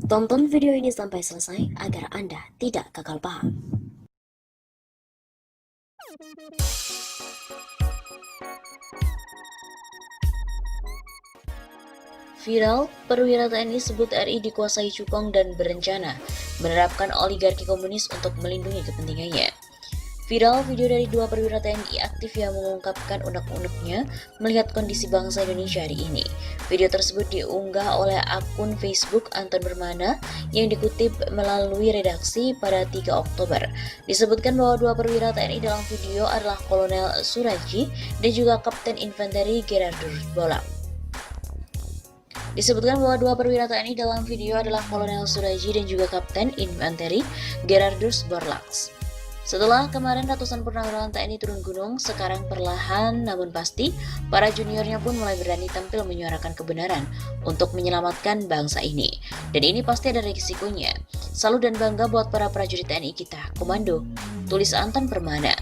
Tonton video ini sampai selesai agar Anda tidak gagal paham. Viral, perwira TNI sebut RI dikuasai cukong dan berencana menerapkan oligarki komunis untuk melindungi kepentingannya. Viral video dari dua perwira TNI aktif yang mengungkapkan unek-uneknya melihat kondisi bangsa Indonesia hari ini. Video tersebut diunggah oleh akun Facebook Anton Permana yang dikutip melalui redaksi pada 3 Oktober. Disebutkan bahwa dua perwira TNI dalam video adalah Kolonel Suraji dan juga Kapten Infanteri Gerardus Bolak. Disebutkan bahwa dua perwira TNI dalam video adalah Kolonel Suraji dan juga Kapten Infanteri Gerardus Borlaks. Setelah kemarin ratusan purnawirawan TNI turun gunung, sekarang perlahan namun pasti para juniornya pun mulai berani tampil menyuarakan kebenaran untuk menyelamatkan bangsa ini. Dan ini pasti ada risikonya. Salut dan bangga buat para prajurit TNI kita, komando, tulis Anton Permana.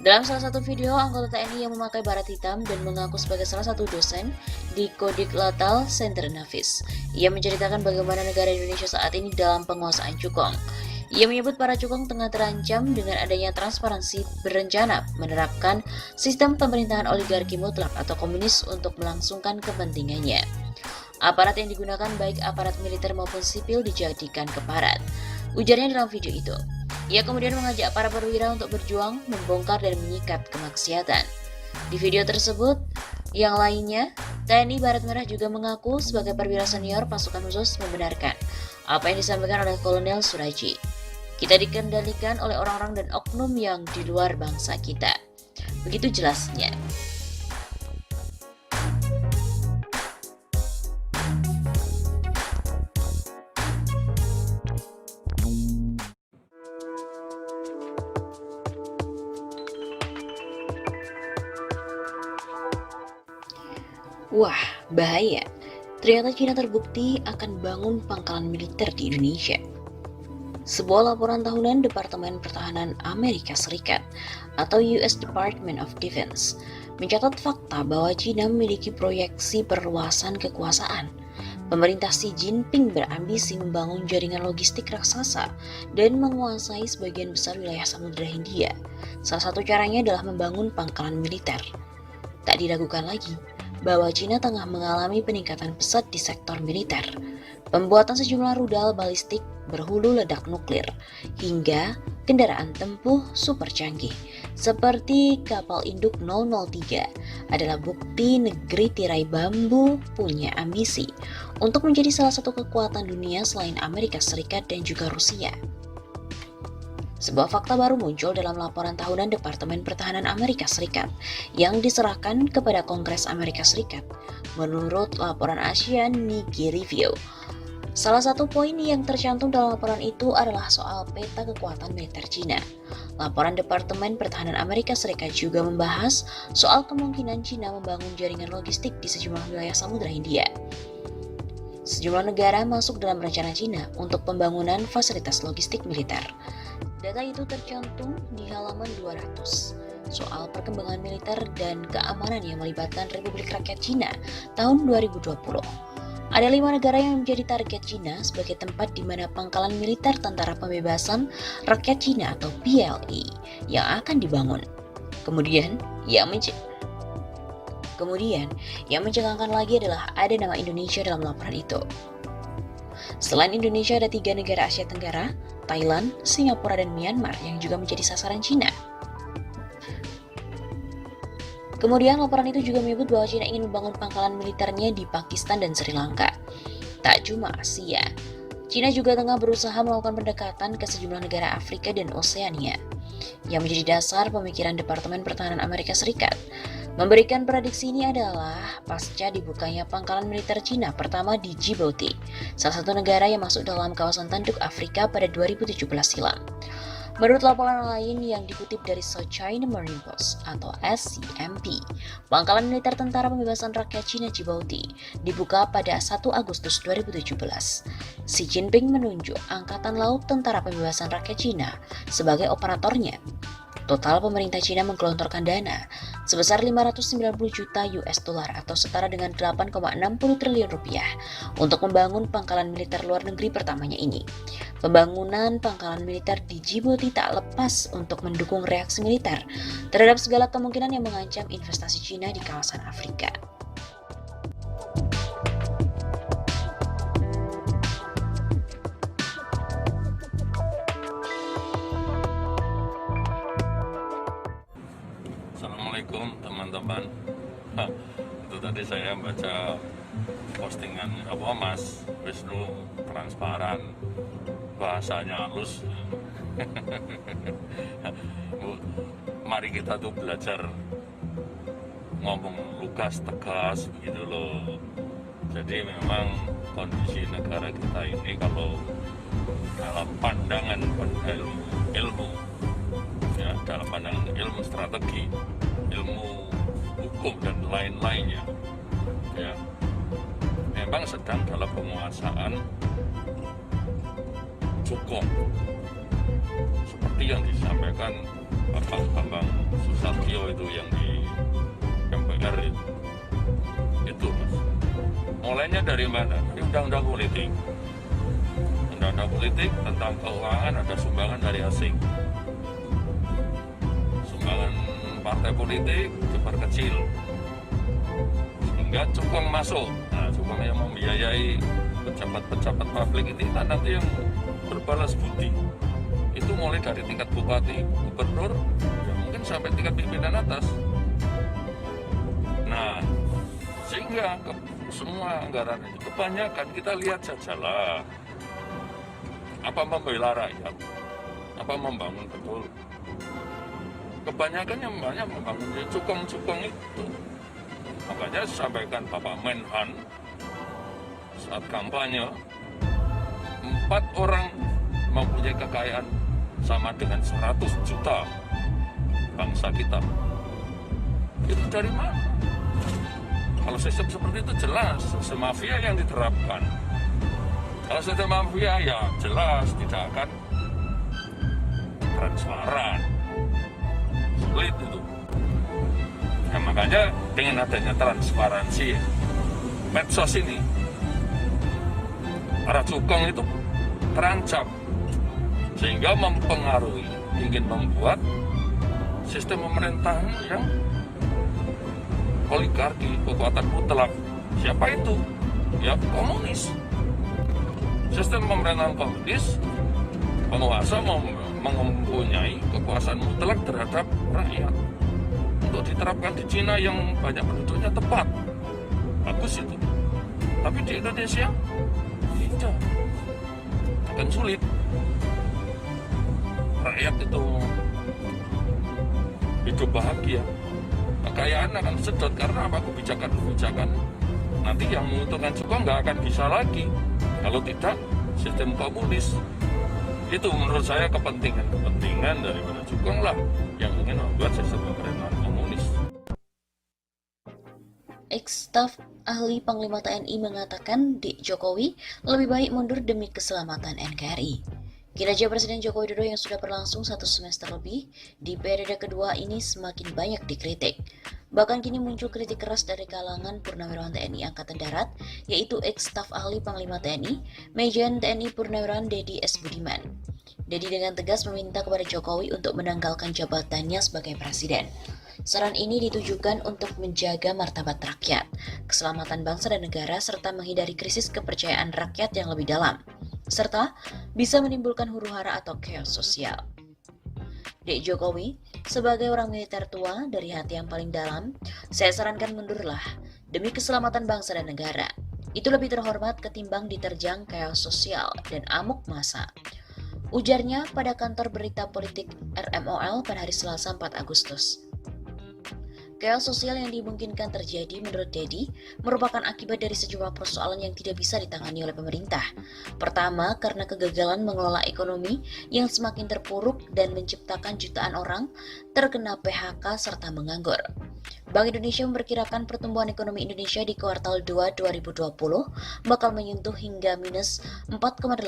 Dalam salah satu video, anggota TNI yang memakai baret hitam dan mengaku sebagai salah satu dosen di Kodik Latal Center Nafis. Ia menceritakan bagaimana negara Indonesia saat ini dalam penguasaan cukong. Ia menyebut para cukong tengah terancam dengan adanya transparansi berencana menerapkan sistem pemerintahan oligarki mutlak atau komunis untuk melangsungkan kepentingannya. Aparat yang digunakan baik aparat militer maupun sipil dijadikan keparat. Ujarnya dalam video itu. Ia kemudian mengajak para perwira untuk berjuang, membongkar dan menyikat kemaksiatan. Di video tersebut, yang lainnya, TNI Baret Merah juga mengaku sebagai perwira senior pasukan khusus membenarkan apa yang disampaikan oleh Kolonel Suraji. Kita dikendalikan oleh orang-orang dan oknum yang di luar bangsa kita. Begitu jelasnya. Wah, bahaya. Ternyata Cina terbukti akan bangun pangkalan militer di Indonesia. Sebuah laporan tahunan Departemen Pertahanan Amerika Serikat atau US Department of Defense mencatat fakta bahwa Cina memiliki proyeksi perluasan kekuasaan. Pemerintah Xi Jinping berambisi membangun jaringan logistik raksasa dan menguasai sebagian besar wilayah Samudra Hindia. Salah satu caranya adalah membangun pangkalan militer. Tak diragukan lagi bahwa Cina tengah mengalami peningkatan pesat di sektor militer. Pembuatan sejumlah rudal balistik berhulu ledak nuklir hingga kendaraan tempur super canggih seperti kapal induk 003 adalah bukti negeri tirai bambu punya ambisi untuk menjadi salah satu kekuatan dunia selain Amerika Serikat dan juga Rusia. Sebuah fakta baru muncul dalam laporan tahunan Departemen Pertahanan Amerika Serikat yang diserahkan kepada Kongres Amerika Serikat. Menurut laporan ASEAN Nikkei Review, salah satu poin yang tercantum dalam laporan itu adalah soal peta kekuatan militer Cina. Laporan Departemen Pertahanan Amerika Serikat juga membahas soal kemungkinan Cina membangun jaringan logistik di sejumlah wilayah Samudra Hindia. Sejumlah negara masuk dalam rencana Cina untuk pembangunan fasilitas logistik militer. Data itu tercantum di halaman 200 soal perkembangan militer dan keamanan yang melibatkan Republik Rakyat Cina tahun 2020. Ada 5 negara yang menjadi target Cina sebagai tempat di mana pangkalan militer Tentara Pembebasan Rakyat Cina atau PLA yang akan dibangun. Kemudian, yang mencengangkan lagi adalah ada nama Indonesia dalam laporan itu. Selain Indonesia, ada 3 negara Asia Tenggara, Thailand, Singapura, dan Myanmar yang juga menjadi sasaran Cina. Kemudian laporan itu juga menyebut bahwa Cina ingin membangun pangkalan militernya di Pakistan dan Sri Lanka. Tak cuma Asia, Cina juga tengah berusaha melakukan pendekatan ke sejumlah negara Afrika dan Oseania, yang menjadi dasar pemikiran Departemen Pertahanan Amerika Serikat. Memberikan prediksi ini adalah pasca dibukanya pangkalan militer Cina pertama di Djibouti, salah satu negara yang masuk dalam kawasan tanduk Afrika pada 2017 silam. Menurut laporan lain yang dikutip dari South China Morning Post atau SCMP, pangkalan militer Tentara Pembebasan Rakyat Cina Djibouti dibuka pada 1 Agustus 2017. Xi Jinping menunjuk Angkatan Laut Tentara Pembebasan Rakyat Cina sebagai operatornya. Total pemerintah Cina menggelontorkan dana sebesar 590 juta US dollar atau setara dengan 8,60 triliun rupiah untuk membangun pangkalan militer luar negeri pertamanya ini. Pembangunan pangkalan militer di Djibouti tak lepas untuk mendukung reaksi militer terhadap segala kemungkinan yang mengancam investasi Cina di kawasan Afrika. Assalamualaikum teman-teman. Itu tadi saya baca postingan Mas Wisnu transparan, bahasanya halus. Mari kita tuh belajar ngomong lugas, tegas begitu loh. Jadi memang kondisi negara kita ini kalau dalam pandangan ilmu ya, dalam pandangan ilmu strategi, ilmu hukum dan lain-lainnya ya, memang sedang dalam penguasaan cukong seperti yang disampaikan Bapak Bambang Susatyo itu yang di MPR itu Mas. Mulainya dari mana? Dari undang-undang politik. Undang-undang politik tentang keuangan ada sumbangan dari asing. Sumbangan partai politik diperkecil sehingga cukong masuk. Nah, cukong yang membiayai pejabat-pejabat publik ini kan nanti yang berbalas budi. Itu mulai dari tingkat bupati, gubernur, ya mungkin sampai tingkat pimpinan atas. Nah, sehingga semua anggaran itu kebanyakan kita lihat sajalah. Apa membela rakyat? Apa membangun betul? Kebanyakan yang banyak membangun cukong-cukong itu. Makanya sampaikan Bapak Menhan saat kampanye, 4 orang mempunyai kekayaan sama dengan 100 juta bangsa kita. Itu dari mana? Kalau sistem seperti itu jelas, sistem mafia yang diterapkan. Kalau sistem mafia ya jelas tidak akan transparan. Sulit itu. Nah, makanya dengan adanya transparansi medsos ini, para cukong itu terancam sehingga mempengaruhi, ingin membuat sistem pemerintahan yang oligarki, kekuatan mutlak. Siapa itu? Ya komunis. Sistem pemerintahan komunis, penguasa mempunyai kekuasaan mutlak terhadap rakyat. Untuk diterapkan di Cina yang banyak penduduknya tepat, bagus itu. Tapi di Indonesia tidak, akan sulit. Rakyat itu hidup bahagia, kekayaan akan sedot karena apa? Kebijakan nanti yang menguntungkan juga nggak akan bisa lagi kalau tidak sistem komunis. Itu menurut saya kepentingan daripada cukong lah yang ingin membuat sistem pemerintahan komunis. Ex-staf ahli Panglima TNI mengatakan Jokowi lebih baik mundur demi keselamatan NKRI. Kinerja Presiden Joko Widodo yang sudah berlangsung 1 semester lebih di periode kedua ini semakin banyak dikritik. Bahkan kini muncul kritik keras dari kalangan Purnawirawan TNI Angkatan Darat, yaitu ex-staf ahli Panglima TNI, Majen TNI Purnawirawan Dedi S. Budiman. Dedi dengan tegas meminta kepada Jokowi untuk menanggalkan jabatannya sebagai presiden. Saran ini ditujukan untuk menjaga martabat rakyat, keselamatan bangsa dan negara, serta menghindari krisis kepercayaan rakyat yang lebih dalam, serta bisa menimbulkan huru-hara atau chaos sosial. Dek Jokowi, sebagai orang militer tua dari hati yang paling dalam, saya sarankan mundurlah demi keselamatan bangsa dan negara. Itu lebih terhormat ketimbang diterjang chaos sosial dan amuk massa. Ujarnya pada kantor berita politik RMOL pada hari Selasa 4 Agustus. Chaos sosial yang dimungkinkan terjadi menurut Dedi merupakan akibat dari sejumlah persoalan yang tidak bisa ditangani oleh pemerintah. Pertama, karena kegagalan mengelola ekonomi yang semakin terpuruk dan menciptakan jutaan orang terkena PHK serta menganggur. Bank Indonesia memperkirakan pertumbuhan ekonomi Indonesia di kuartal 2 2020 bakal menyentuh hingga minus 4,8%.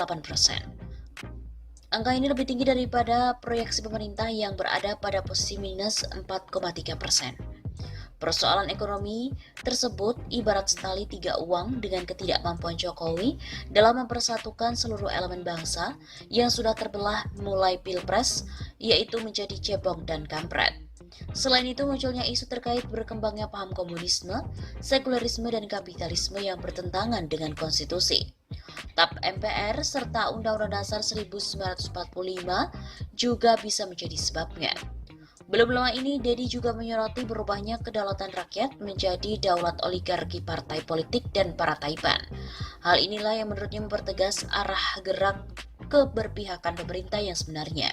Angka ini lebih tinggi daripada proyeksi pemerintah yang berada pada posisi minus 4,3%. Persoalan ekonomi tersebut ibarat setali tiga uang dengan ketidakmampuan Jokowi dalam mempersatukan seluruh elemen bangsa yang sudah terbelah mulai pilpres, yaitu menjadi cebong dan kampret. Selain itu munculnya isu terkait berkembangnya paham komunisme, sekularisme dan kapitalisme yang bertentangan dengan konstitusi. TAP MPR serta Undang-Undang Dasar 1945 juga bisa menjadi sebabnya. Belum lama ini, Dedi juga menyoroti berubahnya kedaulatan rakyat menjadi daulat oligarki partai politik dan para taipan. Hal inilah yang menurutnya mempertegas arah gerak keberpihakan pemerintah yang sebenarnya.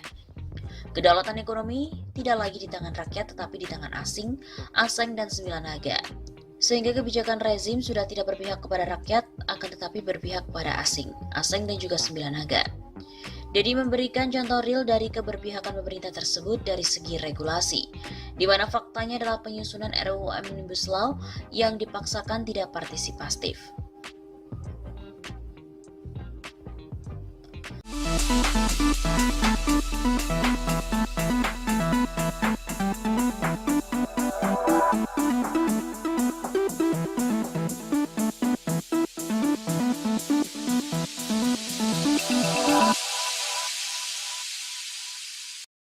Kedaulatan ekonomi tidak lagi di tangan rakyat tetapi di tangan asing, asing dan sembilan naga. Sehingga kebijakan rezim sudah tidak berpihak kepada rakyat, akan tetapi berpihak kepada asing, asing dan juga sembilan naga. Dedi memberikan contoh real dari keberpihakan pemerintah tersebut dari segi regulasi, di mana faktanya adalah penyusunan RUU Omnibus Law yang dipaksakan tidak partisipatif.